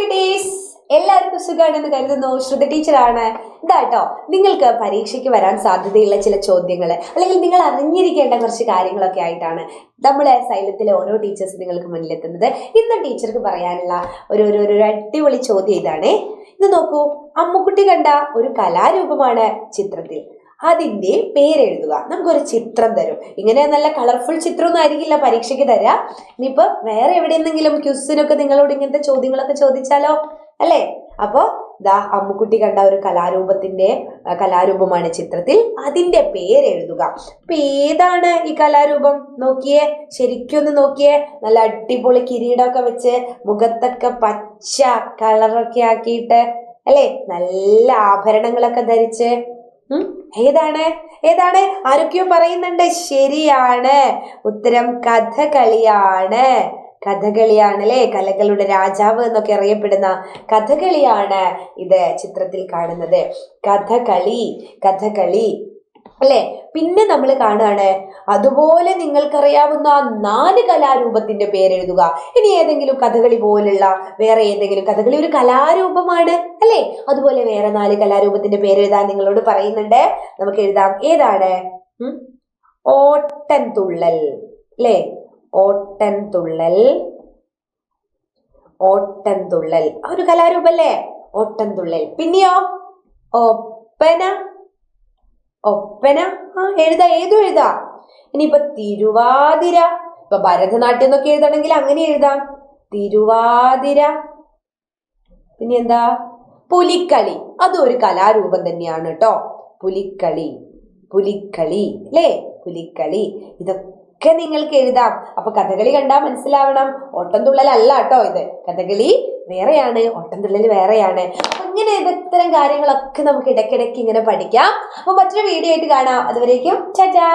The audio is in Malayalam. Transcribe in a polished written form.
കുട്ടീസ്, എല്ലാവർക്കും സുഖമാണെന്ന് കരുതുന്നു. ശ്രുതി ടീച്ചറാണ്. ഇതാട്ടോ നിങ്ങൾക്ക് പരീക്ഷയ്ക്ക് വരാൻ സാധ്യതയുള്ള ചില ചോദ്യങ്ങൾ അല്ലെങ്കിൽ നിങ്ങൾ അറിഞ്ഞിരിക്കേണ്ട കുറച്ച് കാര്യങ്ങളൊക്കെ ആയിട്ടാണ് നമ്മുടെ സൈലത്തിലെ ഓരോ ടീച്ചേഴ്സ് നിങ്ങൾക്ക് മുന്നിലെത്തുന്നത്. ഇന്ന് ടീച്ചർക്ക് പറയാനുള്ള ഒരു അടിപൊളി ചോദ്യം ഇതാണ്. ഇത് നോക്കൂ, അമ്മുക്കുട്ടി കണ്ട ഒരു കലാരൂപമാണ് ചിത്രത്തിൽ. അതിന്റെ പേരെഴുതുക. നമുക്കൊരു ചിത്രം തരും. ഇങ്ങനെ നല്ല കളർഫുൾ ചിത്രമൊന്നും ആയിരിക്കില്ല പരീക്ഷയ്ക്ക് തരാ. ഇനിയിപ്പോ വേറെ എവിടെയെന്നെങ്കിലും ക്യൂസിനൊക്കെ നിങ്ങളോട് ഇങ്ങനത്തെ ചോദ്യങ്ങളൊക്കെ ചോദിച്ചാലോ അല്ലേ? അപ്പോ ദാ അമ്മുക്കുട്ടി കണ്ട ഒരു കലാരൂപമാണ് ചിത്രത്തിൽ. അതിന്റെ പേരെഴുതുക. അപ്പൊ ഏതാണ് ഈ കലാരൂപം? നോക്കിയേ, ശരിക്കൊന്ന് നോക്കിയേ. നല്ല അടിപൊളി കിരീടമൊക്കെ വെച്ച് മുഖത്തൊക്കെ പച്ച കളറൊക്കെ ആക്കിയിട്ട് അല്ലേ, നല്ല ആഭരണങ്ങളൊക്കെ ധരിച്ച് ഏതാണ് ഏതാണ്? ആരൊക്കെയോ പറയുന്നുണ്ട്. ശരിയാണ്, ഉത്തരം കഥകളിയാണ്. കഥകളിയാണ് അല്ലെ, കലകളുടെ രാജാവ് എന്നൊക്കെ അറിയപ്പെടുന്ന കഥകളിയാണ് ഇത് ചിത്രത്തിൽ കാണുന്നത്. കഥകളി അല്ലെ. പിന്നെ നമ്മൾ കാണുകയാണ്, അതുപോലെ നിങ്ങൾക്കറിയാവുന്ന 4 കലാരൂപത്തിന്റെ പേരെഴുതുക. ഇനി ഏതെങ്കിലും കഥകളി പോലുള്ള വേറെ ഏതെങ്കിലും, കഥകളി ഒരു കലാരൂപമാണ് അല്ലെ, അതുപോലെ വേറെ 4 കലാരൂപത്തിന്റെ പേരെഴുതാൻ നിങ്ങളോട് പറയുന്നുണ്ട്. നമുക്ക് എഴുതാം. ഏതാണ്? ഓട്ടൻതുള്ളൽ അല്ലെ, ഓട്ടൻതുള്ളൽ ഒരു കലാരൂപല്ലേ, ഓട്ടൻതുള്ളൽ. പിന്നെയോ ഒപ്പന ഏതും എഴുതാം. ഇനിയിപ്പൊ തിരുവാതിര, ഇപ്പൊ ഭരതനാട്യം എന്നൊക്കെ എഴുതണമെങ്കിൽ അങ്ങനെ എഴുതാം, തിരുവാതിര. പിന്നെ എന്താ? പുലിക്കളി, അതും ഒരു കലാരൂപം തന്നെയാണ് കേട്ടോ. പുലിക്കളി അല്ലേ, പുലിക്കളി. ഇതൊക്കെ നിങ്ങൾക്ക് എഴുതാം. അപ്പൊ കഥകളി കണ്ടാ മനസ്സിലാവണം, ഓട്ടംതുള്ളൽ അല്ല കേട്ടോ ഇത്. കഥകളി വേറെയാണ്, ഓട്ടംതുള്ളൽ വേറെയാണ്. അപ്പൊ ഇങ്ങനെ ഇത്തരം കാര്യങ്ങളൊക്കെ നമുക്ക് ഇടയ്ക്കിടയ്ക്ക് ഇങ്ങനെ പഠിക്കാം. അപ്പൊ മറ്റൊരു വീഡിയോ ആയിട്ട് കാണാം. അതുവരേക്കും ടാറ്റാ.